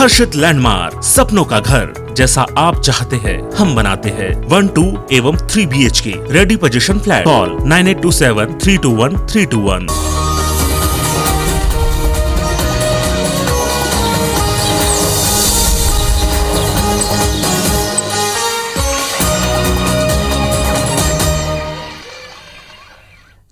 हर्षित landmark, सपनों का घर जैसा आप चाहते हैं हम बनाते हैं। 1, 2 एवं 3 BHK ready position flat. Call 9827321321।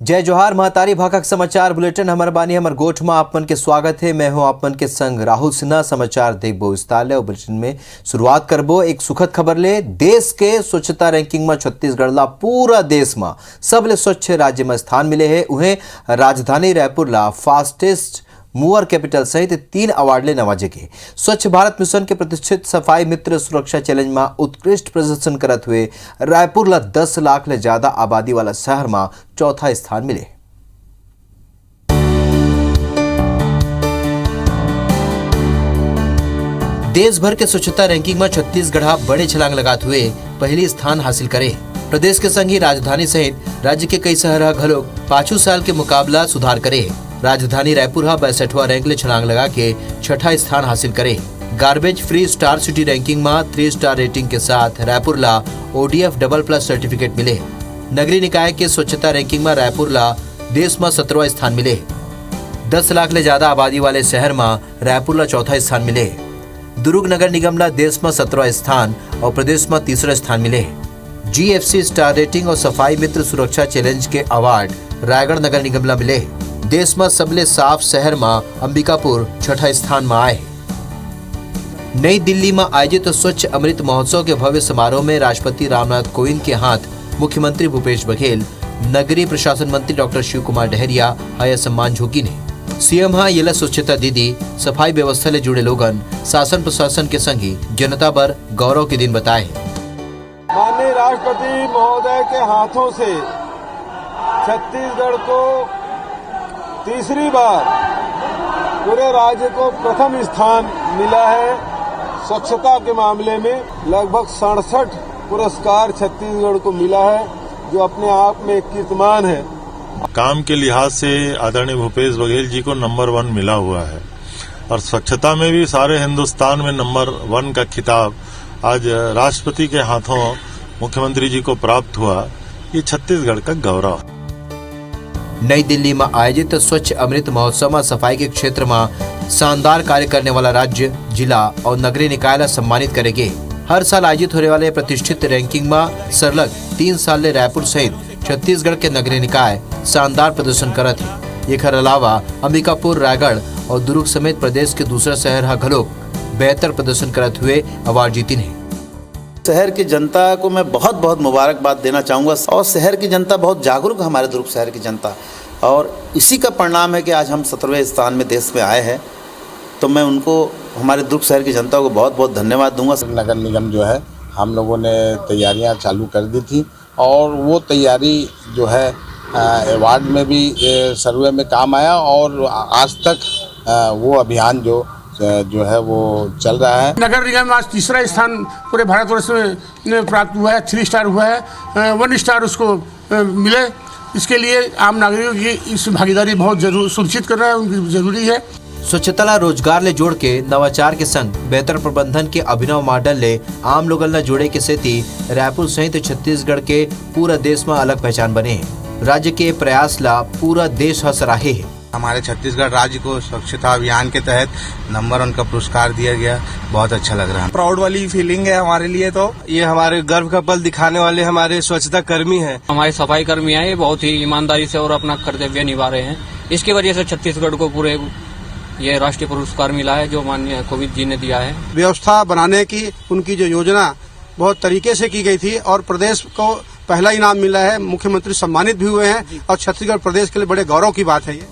जय जोहार महतारी भाखा समाचार बुलेटिन हमर बानी हमर गोठ में आपमन के स्वागत है। मैं हूं आपमन के संग राहुल सिन्हा। समाचार देखबो विस्तार ले। बुलेटिन में शुरुआत करबो एक सुखद खबर ले। देश के स्वच्छता रैंकिंग में छत्तीसगढ़ ला पूरा देश में सबले स्वच्छ राज्य में स्थान मिले है। उन्हें राजधानी रायपुर ला फास्टेस्ट मूवर कैपिटल सहित 3 अवार्ड ले नवाजे के। स्वच्छ भारत मिशन के प्रतिष्ठित सफाई मित्र सुरक्षा चैलेंज में उत्कृष्ट प्रदर्शन करत हुए रायपुर ला 10 लाख ले ज्यादा आबादी वाला शहर में चौथा स्थान मिले। देश भर के स्वच्छता रैंकिंग में छत्तीसगढ़ बड़े छलांग लगाते हुए पहली स्थान हासिल करे। प्रदेश के संग ही राजधानी सहित राज्य के कई शहर घलोक 5 साल के मुकाबला सुधार करे। राजधानी रायपुर 62वां रैंक ले छलांग लगा के 6ठा स्थान हासिल करे। Garbage free star city ranking में 3 स्टार रेटिंग के साथ रायपुर ला ODF डबल+ सर्टिफिकेट मिले। नगरीय निकाय के स्वच्छता रैंकिंग में रायपुर ला देश में 17वां स्थान मिले। 10 लाख ले ज्यादा आबादी वाले शहर में रायपुर ला चौथा स्थान मिले। दुर्ग नगर निगम ला देश में 17वां स्थान और प्रदेश में 3रा स्थान मिले। GFC स्टार रेटिंग और सफाई मित्र सुरक्षा चैलेंज के अवार्ड रायगढ़ नगर निगम ला मिले। देश में सबले साफ शहर में अंबिकापुर 6ठा स्थान में आए। नई दिल्ली में आयोजित स्वच्छ अमृत महोत्सव के भव्य समारोह में राष्ट्रपति रामनाथ कोविंद के हाथ मुख्यमंत्री भूपेश बघेल, नगरीय प्रशासन मंत्री डॉक्टर शिव कुमार डहरिया हया सम्मान झोंकी ने। सीएम ये स्वच्छता दीदी सफाई व्यवस्था ले जुड़े लोगन शासन प्रशासन के संगी जनता पर गौरव के दिन बताए। माननीय राष्ट्रपति महोदय के हाथों से छत्तीसगढ़ को तीसरी बार पूरे राज्य को प्रथम स्थान मिला है। स्वच्छता के मामले में लगभग 67 पुरस्कार छत्तीसगढ़ को मिला है, जो अपने आप में एक कीर्तिमान है। काम के लिहाज से आदरणीय भूपेश बघेल जी को नंबर 1 मिला हुआ है और स्वच्छता में भी सारे हिंदुस्तान में नंबर 1 का खिताब आज राष्ट्रपति के हाथों मुख्यमंत्री जी को प्राप्त हुआ। ये छत्तीसगढ़ का गौरव। नई दिल्ली में आयोजित स्वच्छ अमृत महोत्सव में सफाई के क्षेत्र में शानदार कार्य करने वाला राज्य, जिला और नगरीय निकाय ला सम्मानित करेंगे। हर साल आयोजित होने वाले प्रतिष्ठित रैंकिंग में सरलग 3 साल ले रायपुर सहित छत्तीसगढ़ के नगरीय निकाय शानदार प्रदर्शन करत है। एकर अलावा अंबिकापुर, रायगढ़ और दुर्ग समेत प्रदेश के दूसरा शहर घलोक बेहतर प्रदर्शन करते हुए अवार्ड जीती है। शहर की जनता को मैं बहुत बहुत मुबारकबाद देना चाहूँगा और शहर की जनता बहुत जागरूक है, हमारे दुर्ग शहर की जनता, और इसी का परिणाम है कि आज हम 17वें स्थान में देश में आए हैं। तो मैं उनको, हमारे दुर्ग शहर की जनता को बहुत बहुत धन्यवाद दूंगा। नगर निगम जो है हम लोगों ने तैयारियां चालू कर दी थी और वो तैयारी जो है अवार्ड में भी सर्वे में काम आया और आज तक वो अभियान जो है वो चल रहा है। नगर निगम आज 3रा स्थान पूरे भारतवर्ष में प्राप्त हुआ है। 3 स्टार हुआ है, 1 स्टार उसको मिले। इसके लिए आम नागरिकों की इस भागीदारी बहुत जरूर सुनिश्चित करना है, उनकी जरूरी है। स्वच्छता ला रोजगार ले जोड़ के नवाचार के संग बेहतर प्रबंधन के अभिनव मॉडल ले आम लोगन ला जोड़े के सेती रायपुर सहित छत्तीसगढ़ के पूरा देश में अलग पहचान बने हैं। राज्य के प्रयास ला पूरा देश सराहे है। हमारे छत्तीसगढ़ राज्य को स्वच्छता अभियान के तहत नंबर 1 का पुरस्कार दिया गया, बहुत अच्छा लग रहा है। प्राउड वाली फीलिंग है हमारे लिए। तो ये हमारे गर्व का पल दिखाने वाले हमारे स्वच्छता कर्मी हैं। हमारे सफाई कर्मी हैं, ये बहुत ही ईमानदारी से और अपना कर्तव्य निभा रहे हैं। इसकी वजह से छत्तीसगढ़ को पूरे ये राष्ट्रीय पुरस्कार मिला है, जो माननीय कोविंद जी ने दिया है। व्यवस्था बनाने की उनकी जो योजना बहुत तरीके से की गई थी और प्रदेश को पहला इनाम मिला है। मुख्यमंत्री सम्मानित भी हुए हैं और छत्तीसगढ़ प्रदेश के लिए बड़े गौरव की बात है। ये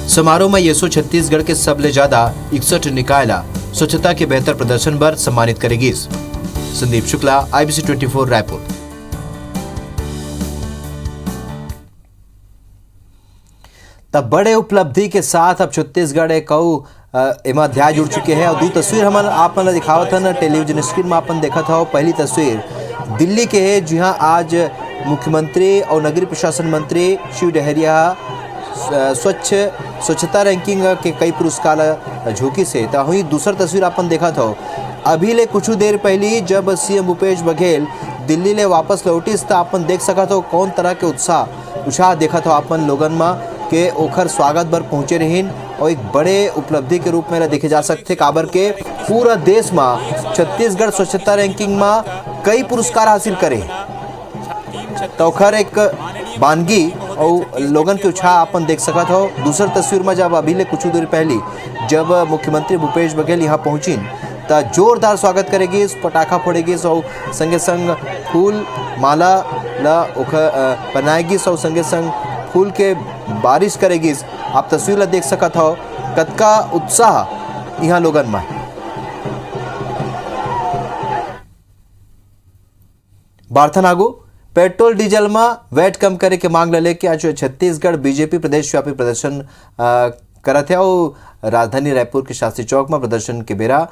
समारोह में येसो छत्तीसगढ़ के सबले ज्यादा 61 निकाय ला स्वच्छता के बेहतर प्रदर्शन पर सम्मानित करेगी। संदीप शुक्ला, IBC 24 रायपुर। तब बड़े उपलब्धि के साथ अब छत्तीसगढ़ एक एमा अध्याय जुड़ चुके हैं और 2 तस्वीर हम आप मन दिखावत हन टेलीविजन स्क्रीन में अपन देखत हो। पहली तस्वीर दिल्ली के है, जी हाँ, आज मुख्यमंत्री और नगरीय प्रशासन मंत्री शिव डहरिया स्वच्छता रैंकिंग के कई पुरस्कार झोंकी से तो हुई दूसर तस्वीर अपन देखा था। अभी ले कुछ देर पहले जब सीएम भूपेश बघेल दिल्ली ले वापस लौटिस तो अपन देख सका था कौन तरह के उत्साह देखा था अपन लोगन में के ओखर स्वागत बर पहुंचे रहीन और एक बड़े उपलब्धि के रूप में देखे जा सकते काबर के पूरा देश में छत्तीसगढ़ स्वच्छता रैंकिंग में कई पुरस्कार हासिल करे तो ओखर एक बानगी और लोगन के उत्साह अपन देख सकत हो। दूसर तस्वीर में जब अभी ले कुछ देर पहले जब मुख्यमंत्री भूपेश बघेल यहाँ पहुंचिन तो जोरदार स्वागत करेगी, पटाखा फोड़ेगी और संगे संग फूल माला ला बनाएगी और संगे संग फूल के बारिश करेगी। आप तस्वीर ला देख सकत हो कतका उत्साह यहाँ लोगन में। बार्थन आगू पेट्रोल डीजल में वैट कम करे के मांग लेके आज छत्तीसगढ़ बीजेपी प्रदेश व्यापी प्रदर्शन करत है और राजधानी रायपुर के शास्त्री चौक में प्रदर्शन के बेरा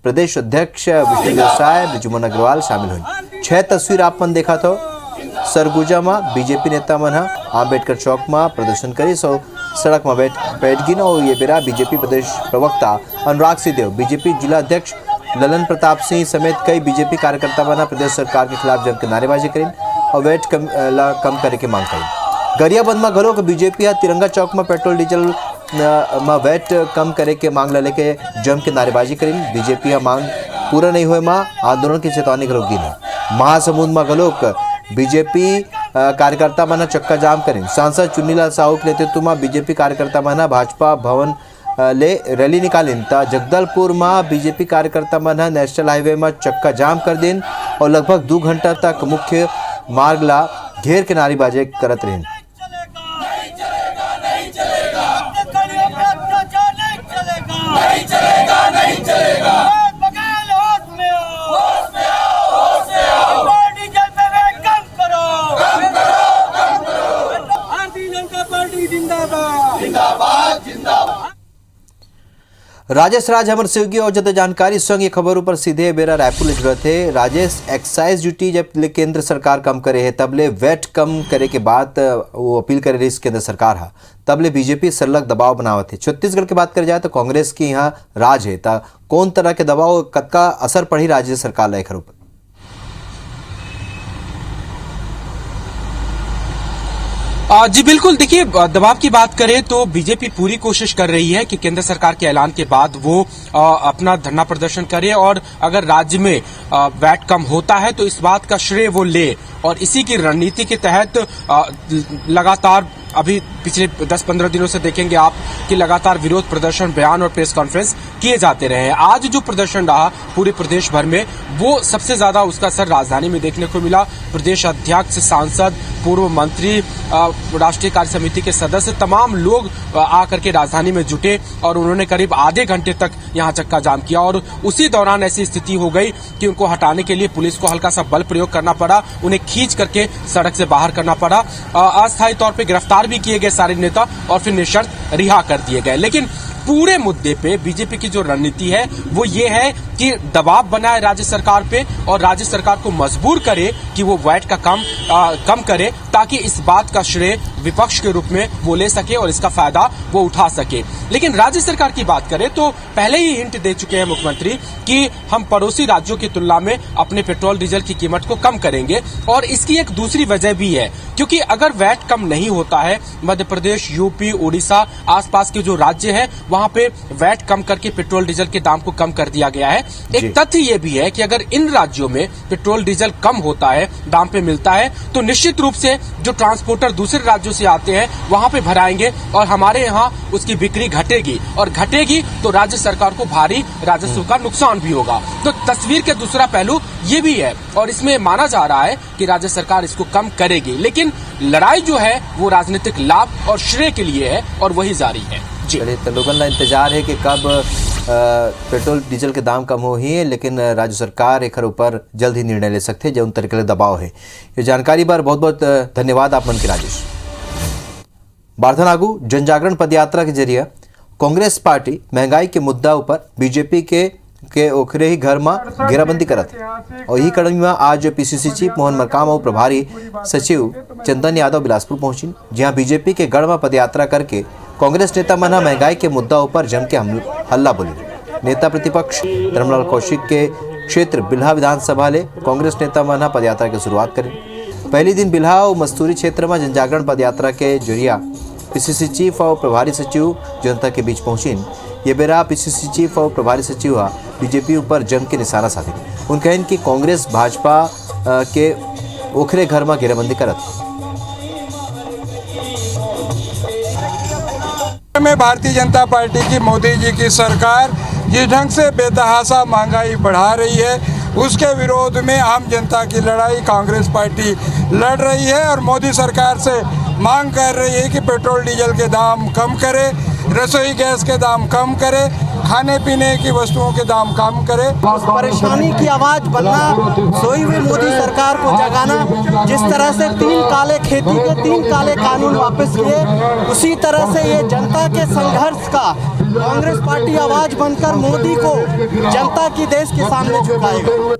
प्रदेश अध्यक्ष विष्णु देसाई बिजुमन अग्रवाल शामिल हुई। 6 तस्वीर आप मन देखा था सरगुजा में बीजेपी नेता मन आम्बेडकर चौक में प्रदर्शन करी सो सड़क में बैठ गिन और ये बेरा बीजेपी प्रदेश प्रवक्ता अनुराग सिंहदेव, बीजेपी जिला अध्यक्ष ललन प्रताप सिंह समेत कई बीजेपी कार्यकर्ता बना प्रदेश सरकार के खिलाफ जम के नारेबाजी करीन और वैट कम करे के मांग करी। गरियाबंद में घरों बीजेपी तिरंगा चौक में पेट्रोल डीजल में वैट कम करे के मांग लेके जम के नारेबाजी करीन। बीजेपी मांग पूरा नहीं हुए मां आंदोलन की चेतावनी दी है। महासमुंद में घलोक बीजेपी कार्यकर्ता मना चक्का जाम करें। सांसद चुन्नीलाल साहू के नेतृत्व में बीजेपी कार्यकर्ता मना भाजपा भवन ले रैली निकालिन ता जगदलपुर में बीजेपी कार्यकर्ता मना नेशनल हाईवे में चक्का जाम कर दिन और लगभग 2 घंटा तक मुख्य मार्ग ला घेर के नारेबाजी करत रहे। राजेश राज हमर सहयोगी और जब जानकारी संग ये खबर ऊपर सीधे बेरा रायपुर ले जुड़े थे। राजेश, एक्साइज ड्यूटी जब ले केंद्र सरकार कम करे है तब ले वैट कम करे के बाद वो अपील करे रही केंद्र सरकार हा तब ले बीजेपी सरलग दबाव बनावत है। छत्तीसगढ़ की बात कर जाए तो कांग्रेस की यहाँ राज है ता कौन तरह के दबाव कतका असर पड़ी राज्य सरकार ला एकर ऊपर? जी बिल्कुल, देखिए दबाव की बात करें तो बीजेपी पूरी कोशिश कर रही है कि केंद्र सरकार के ऐलान के बाद वो अपना धरना प्रदर्शन करे और अगर राज्य में वैट कम होता है तो इस बात का श्रेय वो ले और इसी की रणनीति के तहत लगातार अभी पिछले 10-15 दिनों से देखेंगे आप कि लगातार विरोध प्रदर्शन, बयान और प्रेस कॉन्फ्रेंस किए जाते रहे हैं। आज जो प्रदर्शन रहा पूरे प्रदेश भर में वो सबसे ज्यादा उसका असर राजधानी में देखने को मिला। प्रदेश अध्यक्ष, सांसद, पूर्व मंत्री, राष्ट्रीय कार्य समिति के सदस्य तमाम लोग आकर के राजधानी में जुटे और उन्होंने करीब आधे घंटे तक यहाँ चक्का जाम किया और उसी दौरान ऐसी स्थिति हो गई कि उनको हटाने के लिए पुलिस को हल्का सा बल प्रयोग करना पड़ा, उन्हें खींच करके सड़क से बाहर करना पड़ा। अस्थायी तौर पर गिरफ्तार भी किए गए सारे नेता और फिर निशर्त रिहा कर दिए गए। लेकिन पूरे मुद्दे पे बीजेपी की जो रणनीति है वो ये है कि दबाव बनाए राज्य सरकार पे और राज्य सरकार को मजबूर करे कि वो वैट का कम करे ताकि इस बात का श्रेय विपक्ष के रूप में वो ले सके और इसका फायदा वो उठा सके। लेकिन राज्य सरकार की बात करें तो पहले ही हिंट दे चुके हैं मुख्यमंत्री कि हम पड़ोसी राज्यों की तुलना में अपने पेट्रोल डीजल की कीमत को कम करेंगे और इसकी एक दूसरी वजह भी है क्योंकि अगर वैट कम नहीं होता है, मध्य प्रदेश, यूपी, उड़ीसा आसपास के जो राज्य है वहां पे वैट कम करके पेट्रोल डीजल के दाम को कम कर दिया गया है। एक तथ्य ये भी है कि अगर इन राज्यों में पेट्रोल डीजल कम होता है, दाम पे मिलता है तो निश्चित रूप से जो ट्रांसपोर्टर दूसरे राज्यों से आते हैं वहां पे भराएंगे और हमारे यहाँ उसकी बिक्री घटेगी और घटेगी तो राज्य सरकार को भारी राजस्व का नुकसान भी होगा। तो तस्वीर के दूसरा पहलू ये भी है और इसमें माना जा रहा है कि राज्य सरकार इसको कम करेगी, लेकिन लड़ाई जो है वो राजनीतिक लाभ और श्रेय के लिए है और वही जारी है। चलिए तो लोगों का इंतजार है कि कब पेट्रोल डीजल के दाम कम हो ही है, लेकिन राज्य सरकार एक ऊपर जल्द ही निर्णय ले सकते हैं जो उन तरीके के दबाव है। ये जानकारी पर बहुत बहुत धन्यवाद आप मन के राजेश। बार्थन आगू जनजागरण पदयात्रा के जरिए कांग्रेस पार्टी महंगाई के मुद्दा ऊपर बीजेपी के के ओखरे ही घर में घेराबंदी करत और यही कड़ी में आज पीसीसी चीफ मोहन मरकाम और प्रभारी सचिव चंदन यादव बिलासपुर पहुंची, जहां बीजेपी के गढ़ में पदयात्रा करके कांग्रेस नेता मना महंगाई के मुद्दा पर जम के हल्ला बोली। नेता प्रतिपक्ष धर्मलाल कौशिक के क्षेत्र बिल्हा विधानसभा ले कांग्रेस नेता मना पदयात्रा की शुरुआत करी। पहली दिन बिल्हा और मस्तूरी क्षेत्र में जनजागरण पदयात्रा के जरिया पीसीसी चीफ और प्रभारी सचिव जनता के बीच पहुंची। ये बेरा पीसीसी चीफ और प्रभारी सचिव बीजेपी ऊपर जम के निशाना साधे। उन कहन कि कांग्रेस भाजपा के ओखरे घर में घेराबंदी करत में भारतीय जनता पार्टी की मोदी जी की सरकार जिस ढंग से बेतहाशा महंगाई बढ़ा रही है, उसके विरोध में आम जनता की लड़ाई कांग्रेस पार्टी लड़ रही है और मोदी सरकार से मांग कर रही है कि पेट्रोल डीजल के दाम कम करे, रसोई गैस के दाम कम करे, खाने पीने की वस्तुओं के दाम कम करे। परेशानी की आवाज बनना, सोई हुई मोदी सरकार को जगाना, जिस तरह से 3 काले खेती के 3 काले कानून वापस किए, उसी तरह से ये जनता के संघर्ष का कांग्रेस पार्टी आवाज बनकर मोदी को जनता की देश के सामने झुकाएगा।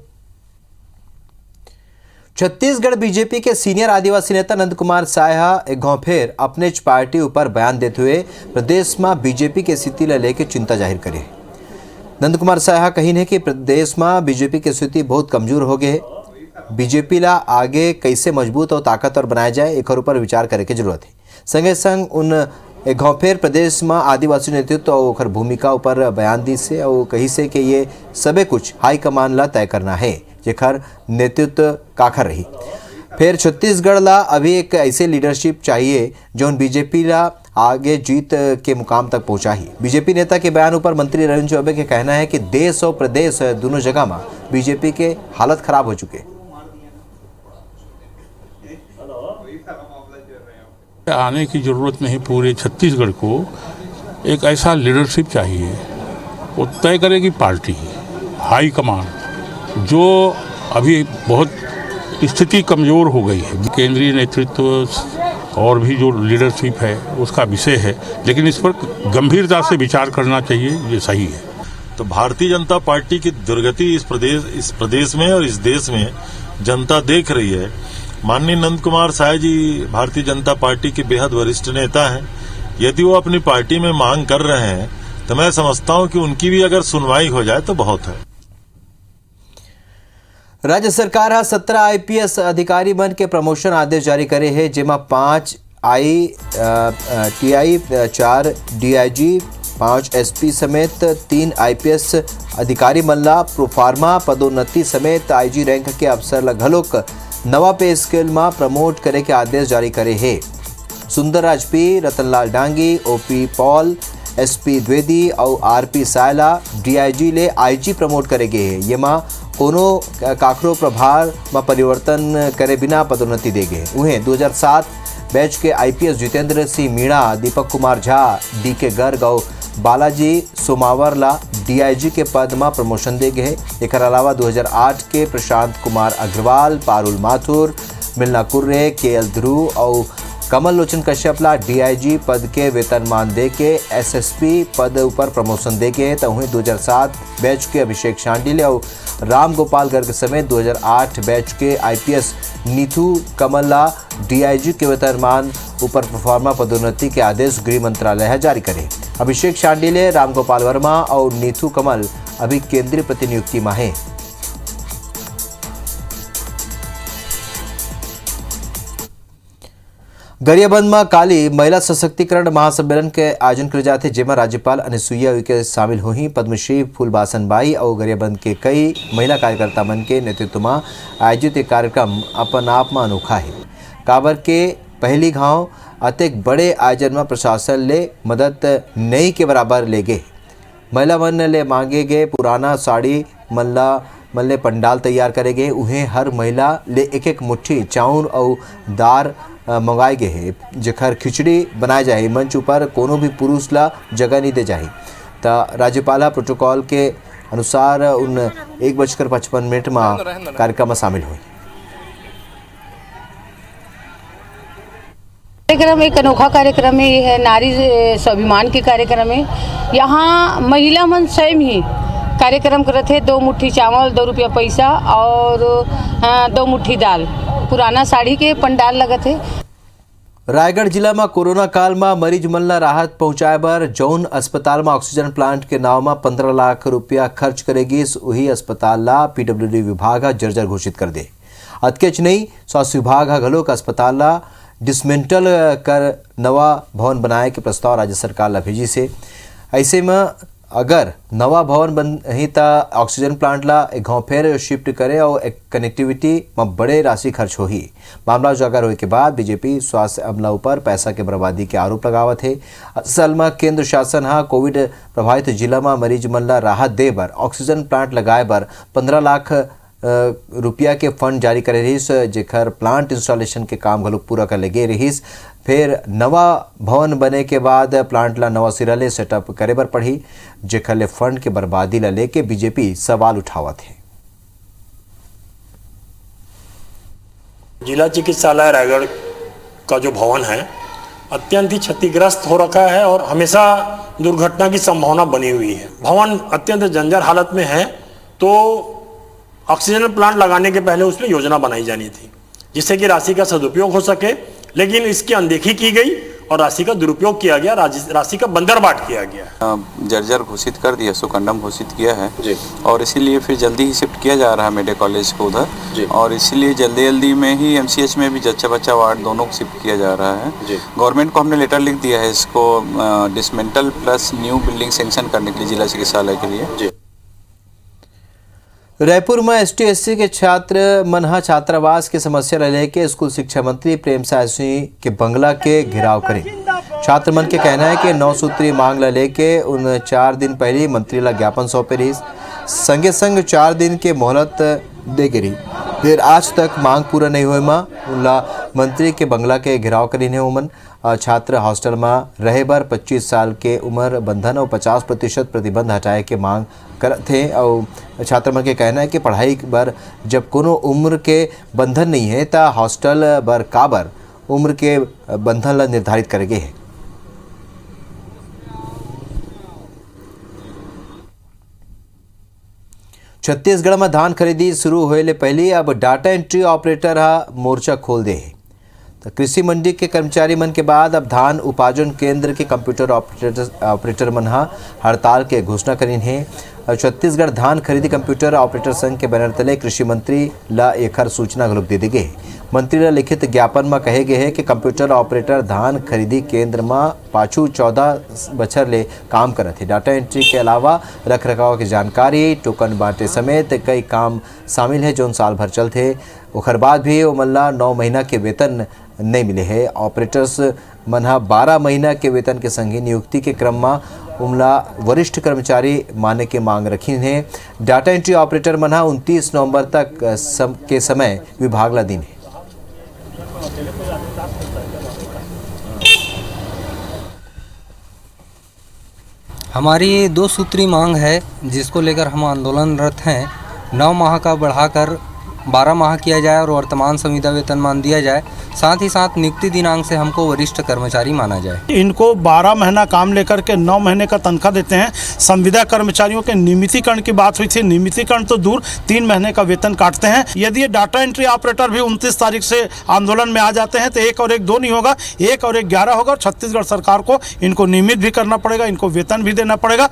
छत्तीसगढ़ बीजेपी के सीनियर आदिवासी नेता नंद कुमार साहा एक गांव फिर अपने पार्टी ऊपर बयान देते हुए प्रदेश में बीजेपी के स्थिति ले लेकर चिंता जाहिर करे। नंद कुमार साहा कही है कि प्रदेश में बीजेपी की स्थिति बहुत कमजोर हो गई है। बीजेपी ला आगे कैसे मजबूत और ताकतवर बनाया जाए एक ऊपर विचार करे की जरूरत है। संगे संग उन एक गाँव फिर प्रदेश में आदिवासी नेतृत्व और ओकर भूमिका ऊपर बयान दी से और कही से कि ये सबे कुछ हाईकमान ला तय करना है, जेकर नेतृत्व काखर रही। फिर छत्तीसगढ़ ला अभी एक ऐसे लीडरशिप चाहिए जो बीजेपी ला आगे जीत के मुकाम तक पहुंचाही। बीजेपी नेता के बयान ऊपर मंत्री रविंद्र चौबे के कहना है कि देश और प्रदेश दोनों जगह में बीजेपी के हालत खराब हो चुके। आने की जरूरत नहीं, पूरे छत्तीसगढ़ को एक ऐसा लीडरशिप चाहिए वो तय करेगी पार्टी हाई कमान, जो अभी बहुत स्थिति कमज़ोर हो गई है। केंद्रीय नेतृत्व और भी जो लीडरशिप है उसका विषय है, लेकिन इस पर गंभीरता से विचार करना चाहिए, ये सही है। तो भारतीय जनता पार्टी की दुर्गति इस प्रदेश में और इस देश में जनता देख रही है। माननीय नंद कुमार साहा जी भारतीय जनता पार्टी के बेहद वरिष्ठ नेता हैं। यदि वो अपनी पार्टी में मांग कर रहे हैं तो मैं समझता हूं कि उनकी भी अगर सुनवाई हो जाए तो बहुत है। राज्य सरकार 17 आईपीएस अधिकारी बन के प्रमोशन आदेश जारी करे है, जेमा 5 टीआई, 4 डीआईजी, 5 एसपी समेत 3 आईपीएस अधिकारी मल्ला प्रोफार्मा पदोन्नति समेत आईजी रैंक के अफसर लगभग नवा पे स्केल में प्रमोट करे के आदेश जारी करे है। सुंदर राजपी, रतनलाल डांगी, ओपी पॉल, एसपी द्विवेदी और आरपी सायला डीआईजी ले आईजी प्रमोट करे गए है। ये माँ कोनो काकरो प्रभार में परिवर्तन करे बिना पदोन्नति दे गए। उन्हें 2007 बैच के आईपीएस जितेंद्र सिंह मीणा, दीपक कुमार झा, डीके गर्ग और बालाजी सोमावर ला डीआईजी के पद में प्रमोशन दे गए। एक अलावा 2008 के प्रशांत कुमार अग्रवाल, पारुल माथुर, मिलना कुर्रे, केएल ध्रुव और कमल लोचन कश्यप ला डीआईजी पद के वेतनमान दे के एसएसपी पद ऊपर प्रमोशन दे के। तो वहीं 2007 बैच के अभिषेक शांडिले और राम गोपाल गर्ग समेत 2008 बैच के आईपीएस नीथू कमल ला डीआईजी के वेतनमान ऊपर प्रोफार्मा पदोन्नति के आदेश गृह मंत्रालय जारी करे। अभिषेक शांडिले, राम गोपाल वर्मा और नीथू कमल अभी केंद्रीय प्रतिनियुक्ति में है। गरियाबंद में काली महिला सशक्तिकरण महासम्मेलन के आयोजन करे जाते, जेमा राज्यपाल अनुसुईया उइके शामिल हुई। पद्मश्री फूलबासन बाई और गरियाबंद के कई महिला कार्यकर्ता मन के नेतृत्व में आयोजित एक कार्यक्रम अपन आप में अनोखा है। काबर के पहली गांव अतेक बड़े आयोजन में प्रशासन ले मदद नहीं के बराबर ले गए। महिला मन ले मांगे गए पुराना साड़ी मल्ले पंडाल तैयार करे गए। उन्हें हर महिला ले एक एक मुट्ठी चाउर और दार मंगाए गए है, जखर खिचड़ी बनाए जाए। मंच ऊपर कोनो भी पुरुष ला जगह नहीं दे जाए। तो राज्यपाल प्रोटोकॉल के अनुसार उन 1:55 में कार्यक्रम में शामिल हुई। कार्यक्रम एक अनोखा कार्यक्रम है, नारी स्वाभिमान के कार्यक्रम है। यहाँ महिला मन स्वयं ही कार्यक्रम करते थे 2 मुट्ठी चावल 2 रुपया पैसा और 2 मुट्ठी दाल। पुराना साड़ी के पंडाल लगे थे। रायगढ़ जिला में कोरोना काल में मरीज मन ला राहत पहुंचाए बर जौन अस्पताल में ऑक्सीजन प्लांट के नाव में 15 लाख रुपया खर्च करेगी, वही अस्पताल ला पीडब्ल्यूडी विभाग जर्जर घोषित कर दे। अतकेच नहीं, स्वास्थ्य विभाग घलोक अस्पताल ला डिसमेंटल कर नवा भवन बनाए के प्रस्ताव राज्य सरकार ला भेजी से। ऐसे में अगर नवा भवन बन ही तो ऑक्सीजन प्लांट ला एक गाँव फिर शिफ्ट करे और एक कनेक्टिविटी में बड़े राशि खर्च होही। मामला उजागर होने के बाद बीजेपी स्वास्थ्य अमला ऊपर पैसा के बर्बादी के आरोप लगावत है। असल में केंद्र शासन हा कोविड प्रभावित जिला में मरीज मन ला राहत दे बर ऑक्सीजन प्लांट लगाए बर 15 लाख रुपया के फंड जारी करे रहीस, जेकर प्लांट इंस्टॉलेशन के काम घलोक पूरा कर लगे रहीस। फिर नवा भवन बने के बाद प्लांट ला नवा सिरा ले सेटअप करे बर पड़ी, जेकर ले फंड के बर्बादी ला लेके बीजेपी सवाल उठावत है। जिला चिकित्सालय रायगढ़ का जो भवन है अत्यंत ही क्षतिग्रस्त हो रखा है और हमेशा दुर्घटना की संभावना बनी हुई है। भवन अत्यंत जर्जर हालत में है, तो ऑक्सीजन प्लांट लगाने के पहले उसमें योजना बनाई जानी थी जिससे कि राशि का सदुपयोग हो सके, लेकिन इसकी अनदेखी की गई और राशि का दुरुपयोग किया गया, राशि का बंदरबाट किया गया। जर्जर घोषित कर दिया, सुकंडम घोषित किया है और इसीलिए फिर जल्दी ही शिफ्ट किया जा रहा है मेडिकल कॉलेज को उधर, और इसीलिए जल्दी में ही एमसीएच में भी जच्चा बच्चा वार्ड दोनों को शिफ्ट किया जा रहा है। गवर्नमेंट को हमने लेटर लिख दिया है इसको dismantle plus new building sanction करने के लिए जिला चिकित्सालय के लिए। रायपुर में ST/SC के छात्र मनहा छात्रावास की समस्या लेके स्कूल शिक्षा मंत्री प्रेम साय सिंह के बंगला के घेराव करें। छात्र मन के कहना है कि 9 सूत्री मांग ला लेके उन 4 दिन पहले मंत्री ला ज्ञापन सौंपे रही, संगे संग 4 दिन के मोहलत दे गिरी, फिर आज तक मांग पूरा नहीं हुए मां उनला मंत्री के बंगला के घेराव करीन है। उमन छात्र हॉस्टल में रहे बर 25 साल के उम्र बंधन और 50% प्रतिबंध हटाए के मांग करते हैं। और छात्र मन के कहना है कि पढ़ाई बर जब कोनो उम्र के बंधन नहीं है तो हॉस्टल बर काबर उम्र के बंधन ला निर्धारित करेगे है। छत्तीसगढ़ में धान खरीदी शुरू होए ले पहले अब डाटा एंट्री ऑपरेटर हा मोर्चा खोल दे है। तो कृषि मंडी के कर्मचारी मन के बाद अब धान उपार्जन केंद्र के कंप्यूटर ऑपरेटर मन हा हड़ताल के घोषणा करीन है। छत्तीसगढ़ धान खरीदी कंप्यूटर ऑपरेटर संघ के बैनर तले कृषि मंत्री ला एखर सूचना घलोक दे दी गई। मंत्री ला लिखित ज्ञापन में कहे गए है कि कंप्यूटर ऑपरेटर धान खरीदी केंद्र में पाछू 14 बछर ले काम करत है। डाटा एंट्री के अलावा रख रखाव की जानकारी, टोकन बांटे समेत कई काम शामिल है जो साल भर चलते। ओखर बाद भी ओमन ला 9 महीना के वेतन नहीं मिले है। ऑपरेटर्स मनहा 12 महीना के वेतन के संगे नियुक्ति के क्रम में उमला वरिष्ठ कर्मचारी माने के मांग रखी है। डाटा एंट्री ऑपरेटर मनहा 29 नवंबर तक के समय विभाग ला दिन है। हमारी 2 सूत्री मांग है जिसको लेकर हम आंदोलनरत हैं। 9 माह का बढ़ाकर 12 माह किया जाए और वर्तमान संविदा वेतनमान दिया जाए, साथ ही साथ नियुक्ति दिनांक से हमको वरिष्ठ कर्मचारी माना जाए। इनको 12 महीना काम लेकर के 9 महीने का तनख्वाह देते हैं। संविदा कर्मचारियों के नियमितीकरण की बात हुई थी, नियमितीकरण तो दूर 3 महीने का वेतन काटते हैं। यदि ये डाटा एंट्री ऑपरेटर भी 29 तारीख से आंदोलन में आ जाते हैं तो 1 और 1 2 नहीं होगा, 1 और 1 11 होगा और छत्तीसगढ़ सरकार को इनको नियमित भी करना पड़ेगा, इनको वेतन भी देना पड़ेगा।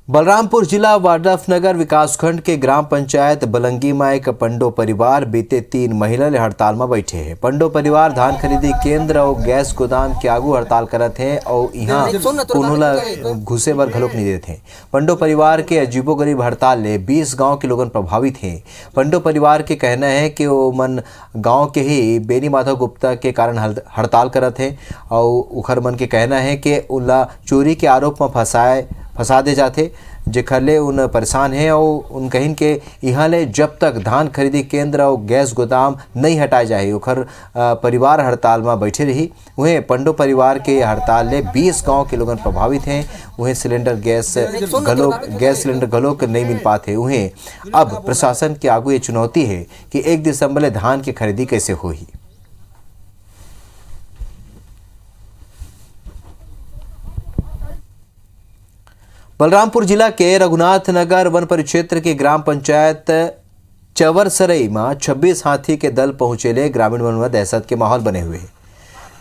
बलरामपुर जिला वाड्रफनगर विकासखंड के ग्राम पंचायत बलंगी में एक पंडो परिवार बीते 3 महीना ले हड़ताल में बैठे हैं। पंडो परिवार धान खरीदी केंद्र और गैस गोदाम के आगू हड़ताल करत हैं और यहाँ कोनोला घुसे बर घलोक नहीं देते हैं। पंडो परिवार के अजीबोगरीब हड़ताल ले 20 गांव के लोगन प्रभावित हैं। पंडो परिवार के कहना है कि वो मन गाँव के ही बेनी माधव गुप्ता के कारण हड़ताल करत हैं और उखर मन के कहना है कि उनला चोरी के आरोप में फंसा दे जाते, जेखर ले उन परेशान हैं और उन कहिन के यहाँ ले जब तक धान खरीदी केंद्र और गैस गोदाम नहीं हटाए जाए उखर परिवार हड़ताल में बैठे रही। वहीं पंडो परिवार के हड़ताल ले 20 गांव के लोगन प्रभावित हैं। वहीं गैस सिलेंडर गलोक नहीं मिल पाते। वहीं अब प्रशासन के आगू ये चुनौती है कि 1 दिसंबर ले धान की खरीदी कैसे होगी। बलरामपुर जिला के रघुनाथ नगर वन परिक्षेत्र के ग्राम पंचायत चवरसरई में 26 हाथी के दल पहुंचेले ग्रामीण मन में दहशत के माहौल बने हुए हैं।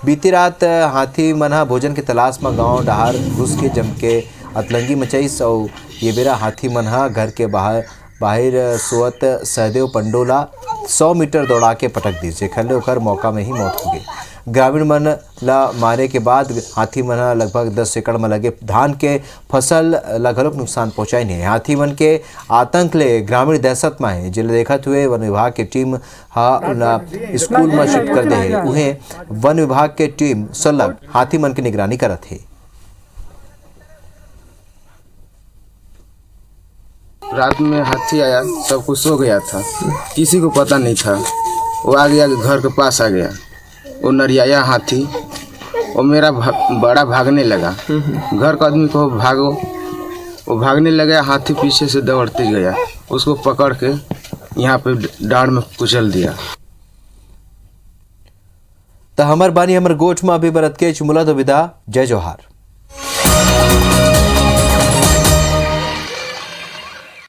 बीती रात हाथी मनहा भोजन के तलाश में गांव डहार घुस के जम के अतलंगी मचाईस और ये बेरा हाथी मनहा घर के बाहर सोवत सहदेव पंडोला 100 मीटर दौड़ा के पटक दी, जेखर ओकर मौका में ही मौत हो गई। ग्रामीण मन ला मारे के बाद हाथी मन लगभग 10 एकड़ में लगे धान के फसल लगभग नुकसान पहुंचाई नहीं। हाथी मन के आतंक ले ग्रामीण दहशत में है, जिले देखते हुए वन विभाग की टीम स्कूल में शिफ्ट कर दे है। उन्हें वन विभाग के टीम सलग हाथी मन की निगरानी करत है। रात में हाथी आया, सब कुछ सो गया था, किसी को पता नहीं था। वो आ गया, घर के पास आ गया, वो नरियाया हाथी, वो मेरा बड़ा भागने लगा। घर का आदमी को भागो, वो भागने लगा, हाथी पीछे से दौड़ते गया, उसको पकड़ के यहाँ पे डांड में कुचल दिया। तो हमर बानी हमर गोठ में अभी बरत के चुमुला तो विदा। जय जोहार।